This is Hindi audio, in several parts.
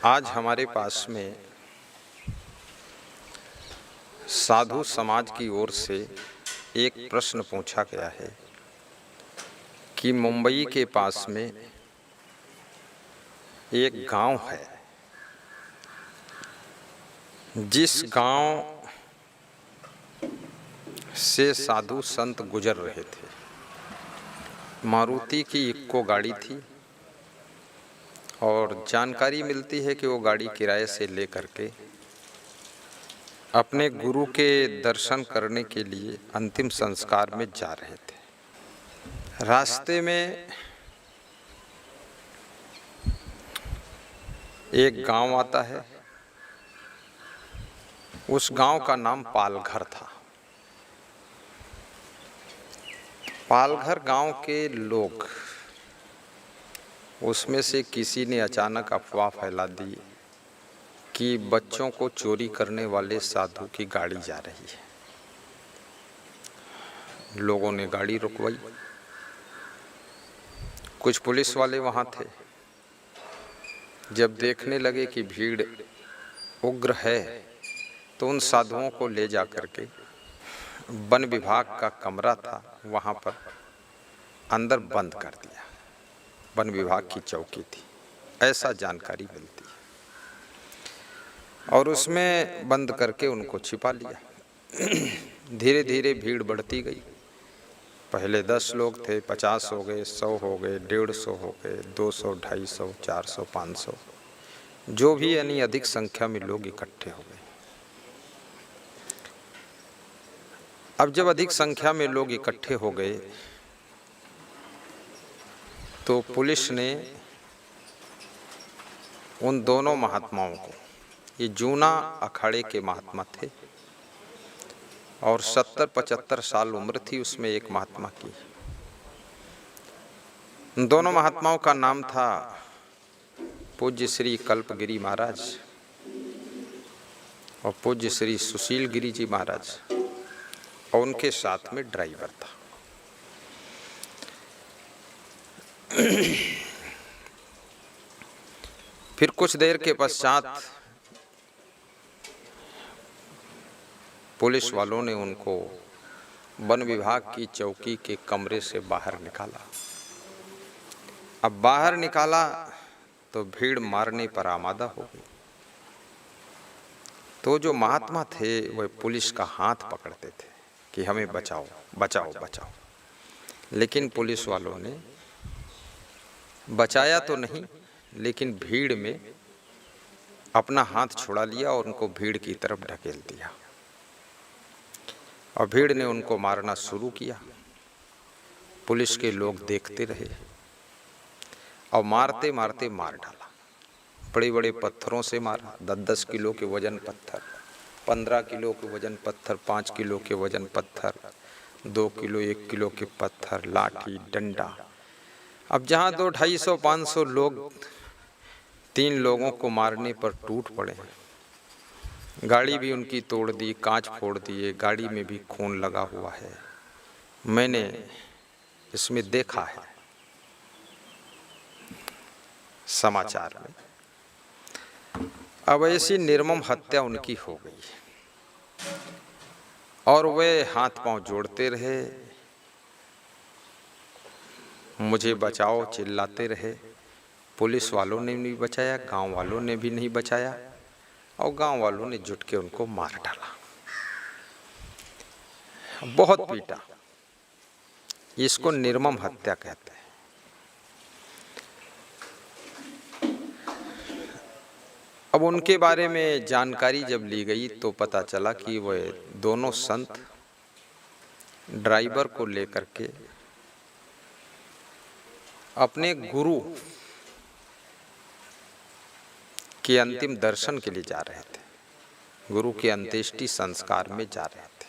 आज हमारे पास में साधु समाज की ओर से एक प्रश्न पूछा गया है कि मुंबई के पास में एक गांव है, जिस गांव से साधु संत गुजर रहे थे। मारुति की इक्को गाड़ी थी और जानकारी मिलती है कि वो गाड़ी किराए से लेकर के अपने गुरु के दर्शन करने के लिए अंतिम संस्कार में जा रहे थे। रास्ते में एक गांव आता है। उस गांव का नाम पालघर था। पालघर गांव के लोग, उसमें से किसी ने अचानक अफवाह फैला दी कि बच्चों को चोरी करने वाले साधु की गाड़ी जा रही है। लोगों ने गाड़ी रुकवाई। कुछ पुलिस वाले वहां थे। जब देखने लगे कि भीड़ उग्र है, तो उन साधुओं को ले जा करके वन विभाग का कमरा था, वहां पर अंदर बंद कर दिया। वन विभाग की चौकी थी, ऐसा जानकारी मिलती है, और उसमें बंद करके उनको छिपा लिया। धीरे धीरे भीड़ बढ़ती गई। पहले 10 लोग थे, 50 हो गए, 100 हो गए, 150 हो गए, 200, 250, 400, 500, जो भी यानी अधिक संख्या में लोग इकट्ठे हो गए। अब जब अधिक संख्या में लोग इकट्ठे हो गए तो पुलिस ने उन दोनों महात्माओं को, ये जूना अखाड़े के महात्मा थे और 70-75 साल उम्र थी उसमें एक महात्मा की। उन दोनों महात्माओं का नाम था पूज्य श्री कल्पगिरी महाराज और पूज्य श्री सुशील गिरी जी महाराज, और उनके साथ में ड्राइवर था। फिर कुछ देर के पश्चात पुलिस वालों ने उनको वन विभाग की चौकी के कमरे से बाहर निकाला। अब बाहर निकाला तो भीड़ मारने पर आमादा हो गई। तो जो महात्मा थे वह पुलिस का हाथ पकड़ते थे कि हमें बचाओ बचाओ बचाओ, लेकिन पुलिस वालों ने बचाया तो नहीं, लेकिन भीड़ में अपना हाथ छुड़ा लिया और उनको भीड़ की तरफ ढकेल दिया, और भीड़ ने उनको मारना शुरू किया। पुलिस के लोग देखते रहे और मारते मारते मार डाला। बड़े बड़े पत्थरों से मारा, 10-10 किलो के वजन पत्थर, 15 किलो के वजन पत्थर, 5 किलो के वजन पत्थर, 2 किलो 1 किलो के पत्थर, लाठी, डंडा। अब जहाँ 200, 250, 500 लोग 3 लोगों को मारने पर टूट पड़े। गाड़ी भी उनकी तोड़ दी, कांच फोड़ दिए, गाड़ी में भी खून लगा हुआ है। मैंने इसमें देखा है समाचार में। अब ऐसी निर्मम हत्या उनकी हो गई और वे हाथ पांव जोड़ते रहे, मुझे बचाओ चिल्लाते रहे। पुलिस वालों ने नहीं बचाया, गांव वालों ने भी नहीं बचाया, और गांव वालों ने जुट के उनको मार डाला। बहुत पीटा। इसको निर्मम हत्या कहते हैं। अब उनके बारे में जानकारी जब ली गई तो पता चला कि वह दोनों संत ड्राइवर को लेकर के अपने गुरु के अंतिम दर्शन के लिए जा रहे थे। गुरु के अंत्येष्टि संस्कार में जा रहे थे।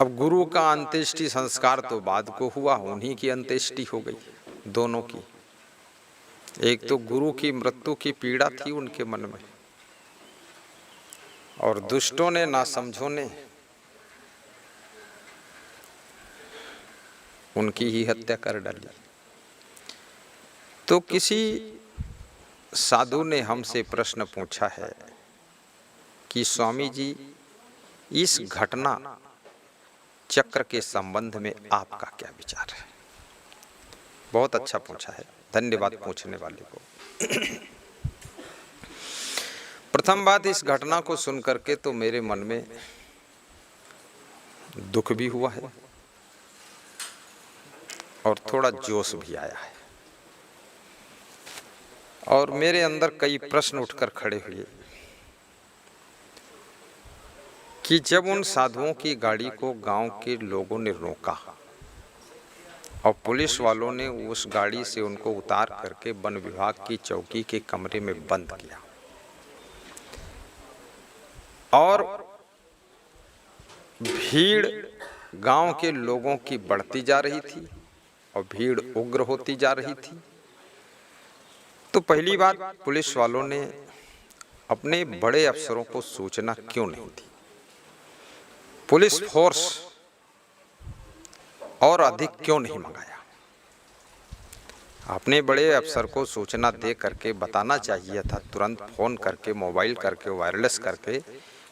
अब गुरु का अंत्येष्टि संस्कार तो बाद को हुआ, उन्हीं की अंत्येष्टि हो गई दोनों की। एक तो गुरु की मृत्यु की पीड़ा थी उनके मन में, और दुष्टों ने, नासमझों ने उनकी ही हत्या कर डाली। तो किसी साधु ने हमसे प्रश्न पूछा है कि स्वामी जी, इस घटना चक्र के संबंध में आपका क्या विचार है। बहुत अच्छा पूछा है, धन्यवाद पूछने वाले को। प्रथम बात, इस घटना को सुनकर के तो मेरे मन में दुख भी हुआ है और थोड़ा जोश भी आया है, और मेरे अंदर कई प्रश्न उठकर खड़े हुए कि जब उन साधुओं की गाड़ी को गांव के लोगों ने रोका और पुलिस वालों ने उस गाड़ी से उनको उतार करके वन विभाग की चौकी के कमरे में बंद किया और भीड़ गांव के लोगों की बढ़ती जा रही थी और भीड़ उग्र होती जा रही थी, तो पहली बात, पुलिस वालों ने अपने बड़े अफसरों को सूचना क्यों नहीं दी। पुलिस फोर्स और अधिक क्यों नहीं मंगाया। अपने बड़े अफसर को सूचना दे करके बताना चाहिए था, तुरंत फोन करके, मोबाइल करके, वायरलेस करके,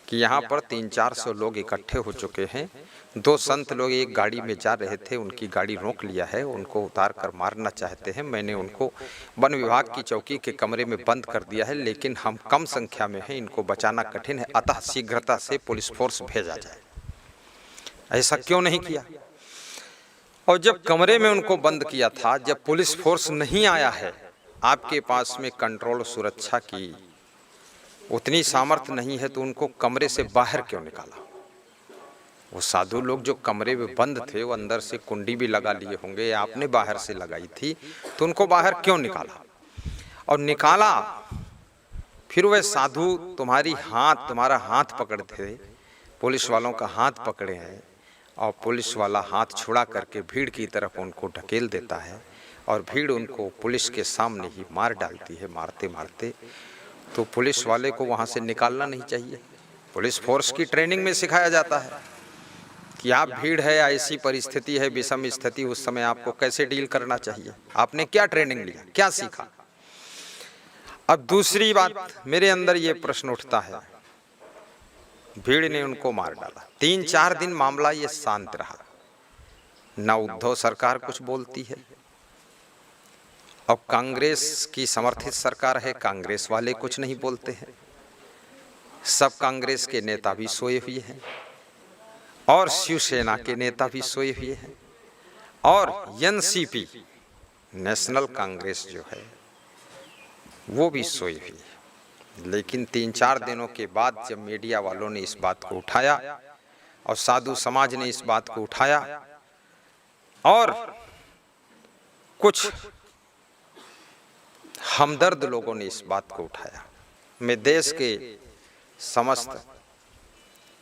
कि यहाँ पर 300-400 लोग इकट्ठे हो चुके हैं, 2 संत लोग एक गाड़ी में जा रहे थे, उनकी गाड़ी रोक लिया है, उनको उतार कर मारना चाहते हैं, मैंने उनको वन विभाग की चौकी के कमरे में बंद कर दिया है, लेकिन हम कम संख्या में हैं, इनको बचाना कठिन है, अतः शीघ्रता से पुलिस फोर्स भेजा जाए। ऐसा क्यों नहीं किया। और जब कमरे में उनको बंद किया था, जब पुलिस फोर्स नहीं आया है, आपके पास में कंट्रोल सुरक्षा की उतनी सामर्थ्य नहीं है, तो उनको कमरे से बाहर क्यों निकाला। वो साधु लोग जो कमरे में बंद थे, वो अंदर से कुंडी भी लगा लिए होंगे, आपने बाहर से लगाई थी, तो उनको बाहर क्यों निकाला। और निकाला, फिर वह साधु तुम्हारा हाथ पकड़े थे, पुलिस वालों का हाथ पकड़े हैं, और पुलिस वाला हाथ छुड़ा करके भीड़ की तरफ उनको ढकेल देता है और भीड़ उनको पुलिस के सामने ही मार डालती है, मारते मारते। तो पुलिस वाले को वहाँ से निकालना नहीं चाहिए। पुलिस फोर्स की ट्रेनिंग में सिखाया जाता है कि आप भीड़ है, ऐसी परिस्थिति है, विषम स्थिति, उस समय आपको कैसे डील करना चाहिए। आपने क्या ट्रेनिंग लिया, क्या सीखा। अब दूसरी बात, मेरे अंदर ये प्रश्न उठता है, भीड़ ने उनको मार डाला, 3-4 दिन मामला ये शांत रहा, न उद्धव सरकार कुछ बोलती है, अब कांग्रेस की समर्थित सरकार है, कांग्रेस वाले कुछ नहीं बोलते हैं, सब कांग्रेस के नेता भी सोए हुए हैं और शिवसेना के नेता भी सोए हुए हैं और एनसीपी नेशनल कांग्रेस जो है वो भी सोई हुई है। लेकिन 3-4 दिनों के बाद जब मीडिया वालों ने इस बात को उठाया और साधु समाज ने इस बात को उठाया और कुछ हमदर्द लोगों ने इस बात को उठाया, मैं देश के समस्त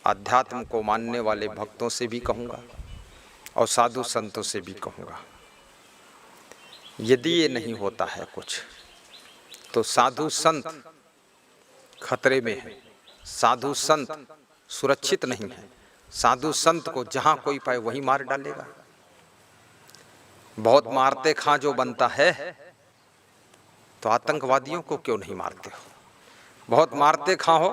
अध्यात्म को मानने वाले भक्तों से भी कहूँगा और साधु संतों से भी कहूँगा, यदि ये नहीं होता है कुछ, तो साधु संत खतरे में है, साधु संत सुरक्षित नहीं है, साधु संत को जहाँ कोई पाए वहीं मार डालेगा। बहुत मारते खां जो बनता है, तो आतंकवादियों को क्यों नहीं मारते हो। बहुत मारते खां हो,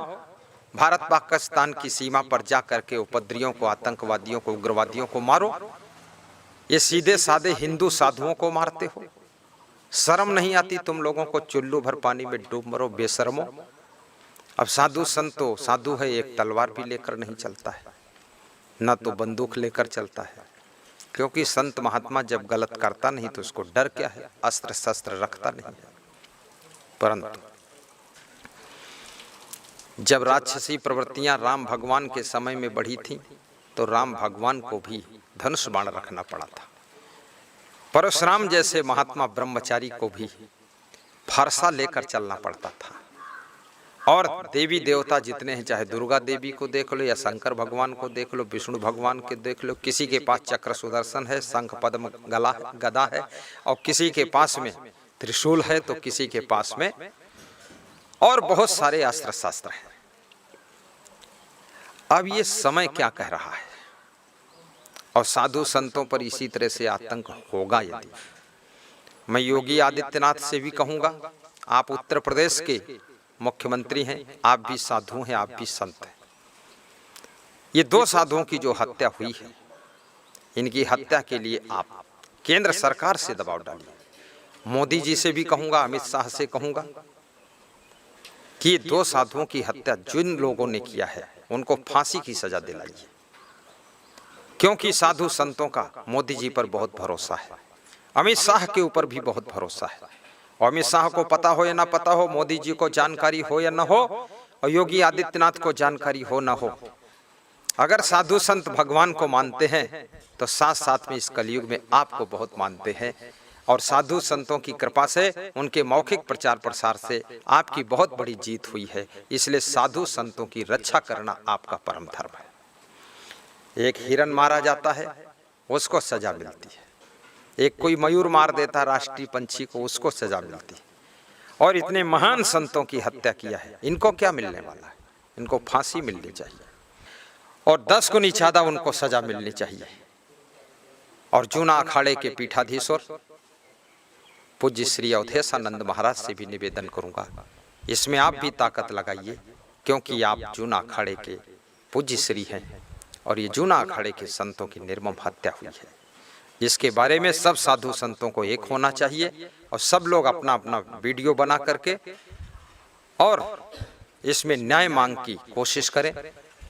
भारत पाकिस्तान की सीमा पर जा करके उपद्रवियों को, आतंकवादियों को, उग्रवादियों को मारो। ये सीधे साधे हिंदू साधुओं को मारते हो। शर्म नहीं आती तुम लोगों को, चुल्लू भर पानी में डूब मरो बेशर्मो। अब साधु संतो, साधु है, एक तलवार भी लेकर नहीं चलता है, न तो बंदूक लेकर चलता है, क्योंकि संत महात्मा जब गलत करता नहीं तो उसको डर क्या है, अस्त्र शस्त्र रखता नहीं है। परंतु जब राक्षसी प्रवृत्तियां राम भगवान के समय में बढ़ी थी, तो राम भगवान को भी धनुष बाण रखना पड़ा था। परशुराम जैसे महात्मा ब्रह्मचारी को भी फरसा लेकर चलना पड़ता था। और देवी देवता जितने हैं, चाहे दुर्गा देवी को देख लो या शंकर भगवान को देख लो, विष्णु भगवान के देख लो, किसी के पास चक्र सुदर्शन है, शंख पद्म गदा है, और किसी के पास में त्रिशूल है, तो किसी के पास में और बहुत सारे अस्त्र शस्त्र हैं। अब ये समय क्या कह रहा है, और साधु संतों पर इसी तरह से आतंक होगा यदि, मैं योगी आदित्यनाथ से भी कहूंगा, आप उत्तर प्रदेश के मुख्यमंत्री हैं, आप भी साधु हैं, आप भी संत हैं। ये दो साधुओं की जो हत्या हुई है, इनकी हत्या के लिए आप केंद्र सरकार से दबाव डालिए। मोदी जी से भी कहूंगा, अमित शाह से कहूंगा कि ये दो साधुओं की हत्या जिन लोगों ने किया है उनको फांसी की सजा दिलाइए, क्योंकि साधु संतों का मोदी जी पर बहुत भरोसा है, अमित शाह के ऊपर भी बहुत भरोसा है। और अमित शाह को पता हो या ना पता हो, मोदी जी को जानकारी हो या ना हो, और योगी आदित्यनाथ को जानकारी हो ना हो, अगर साधु संत भगवान को मानते हैं तो साथ साथ में इस कलयुग में आपको बहुत मानते हैं। और साधु संतों की कृपा से, उनके मौखिक प्रचार प्रसार से आपकी बहुत बड़ी जीत हुई है। इसलिए साधु संतों की रक्षा करना आपका परम धर्म है। एक हिरन मारा जाता है, उसको सजा मिलती है। एक कोई मयूर मार देता राष्ट्रीय पंछी को, उसको सजा मिलती है। और इतने महान संतों की हत्या किया है, इनको क्या मिलने वाला है? इनको फांसी मिलनी चाहिए और 10 गुनी ज्यादा उनको सजा मिलनी चाहिए। और जूना अखाड़े के पीठाधीश्वर पूज्य श्री अवधेशानंद महाराज से भी निवेदन करूंगा, इसमें आप भी ताकत लगाइए, क्योंकि आप जूना अखाड़े के पूज्य श्री हैं और ये जूना अखाड़े के संतों की निर्मम हत्या हुई है। इसके बारे में सब साधु संतों को एक होना चाहिए और सब लोग अपना अपना वीडियो बना करके और इसमें न्याय मांग की कोशिश करें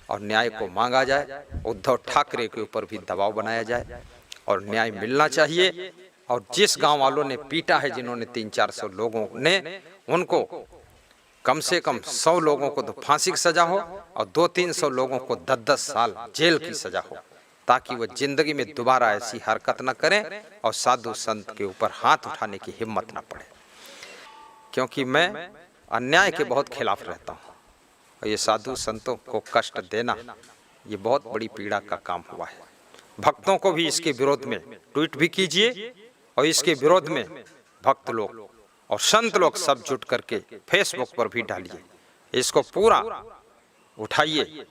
और न्याय को मांगा जाए। उद्धव ठाकरे के ऊपर भी दबाव बनाया जाए और न्याय मिलना चाहिए। और जिस गांव वालों ने पीटा है, जिन्होंने 300-400 लोगों ने, उनको कम से कम 100 लोगों को तो फांसी की सजा हो और 200-300 लोगों को 10-10 साल जेल की सजा हो, ताकि वह जिंदगी में दोबारा ऐसी हरकत न करें और साधु संत के ऊपर हाथ उठाने की हिम्मत न पड़े। क्योंकि मैं अन्याय के बहुत खिलाफ रहता हूँ और ये साधु संतों को कष्ट देना ये बहुत बड़ी पीड़ा का काम हुआ है। भक्तों को भी इसके विरोध में ट्वीट भी कीजिए और इसके विरोध में भक्त लोग और संत लोग सब जुट करके फेसबुक पर भी डालिए, इसको पूरा उठाइए।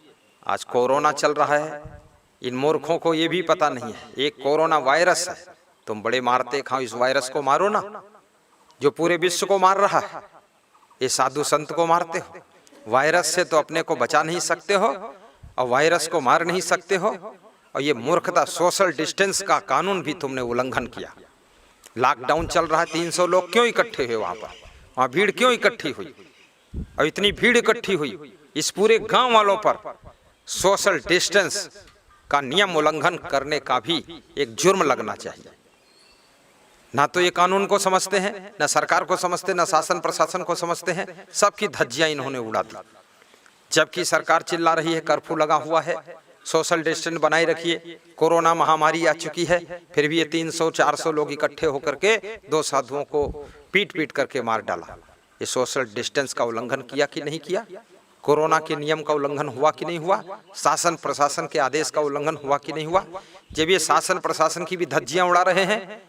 आज कोरोना चल रहा है, इन मूर्खों को ये भी पता नहीं है एक कोरोना वायरस है। तुम बड़े मारते खाओ, इस वायरस को मारो ना, जो पूरे विश्व को मार रहा है। ये साधु संत को मारते हो, वायरस से तो अपने को बचा नहीं सकते हो और वायरस को मार नहीं सकते हो। और ये मूर्खता, सोशल डिस्टेंस का कानून भी तुमने उल्लंघन किया। लॉकडाउन चल रहा है, 300 लोग क्यों इकट्ठे हुए वहां पर? वहां भीड़ क्यों इकट्ठी हुई? और इतनी भीड़ इकट्ठी हुई, इस पूरे गांव वालों पर सोशल डिस्टेंस का नियम उल्लंघन करने का भी एक जुर्म लगना चाहिए। ना तो ये कानून को समझते हैं, ना सरकार को समझते, ना शासन प्रशासन को समझते हैं। सबकी धज्जियां इन्होंने उड़ा दी। जबकि सरकार चिल्ला रही है कर्फ्यू लगा हुआ है, सोशल डिस्टेंस बनाए रखिए, कोरोना महामारी आ चुकी है, फिर भी ये 300-400 लोग इकट्ठे होकर के 2 साधुओं को पीट पीट करके मार डाला। ये सोशल डिस्टेंस का उल्लंघन किया कि नहीं किया? कोरोना के नियम का उल्लंघन हुआ कि नहीं हुआ? शासन प्रशासन के आदेश का उल्लंघन हुआ कि नहीं हुआ? जब ये शासन प्रशासन की भी धज्जियां उड़ा रहे हैं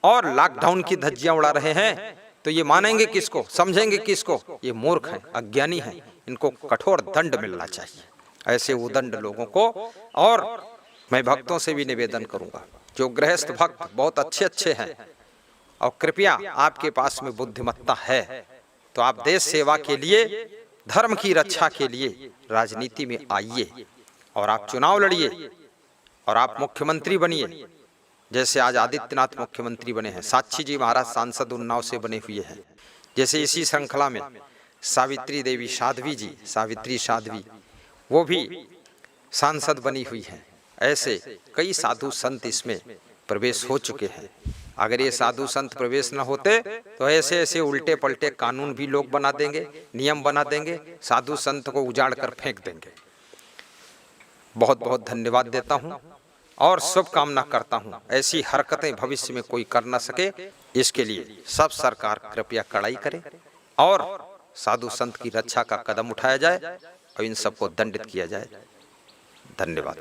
और लॉकडाउन की धज्जियां उड़ा रहे हैं, तो ये मानेंगे किसको, समझेंगे किसको? ये मूर्ख हैं, अज्ञानी हैं, इनको कठोर दंड मिलना चाहिए, ऐसे उदंड लोगों को। और मैं भक्तों से भी निवेदन करूंगा, जो गृहस्थ भक्त बहुत अच्छे हैं और कृपया आपके पास में बुद्धिमत्ता है तो आप देश सेवा के लिए, धर्म की रक्षा के लिए राजनीति में आइए और आप चुनाव लड़िए और आप मुख्यमंत्री बनिए। जैसे आज आदित्यनाथ मुख्यमंत्री बने हैं, साक्षी जी महाराज सांसद उन्नाव से बने हुए हैं। जैसे इसी श्रृंखला में सावित्री देवी साध्वी जी, सावित्री साध्वी, वो भी सांसद बनी हुई हैं। ऐसे कई साधु संत इसमें प्रवेश हो चुके हैं। अगर ये साधु संत प्रवेश न होते तो ऐसे ऐसे उल्टे पलटे कानून भी लोग बना देंगे, नियम बना देंगे, साधु संत को उजाड़ कर फेंक देंगे। बहुत बहुत धन्यवाद देता हूँ और शुभकामना करता हूँ ऐसी हरकतें भविष्य में कोई कर न सके। इसके लिए सब सरकार कृपया कड़ाई करे और साधु संत की रक्षा का कदम उठाया जाए और इन सबको दंडित किया जाए। धन्यवाद।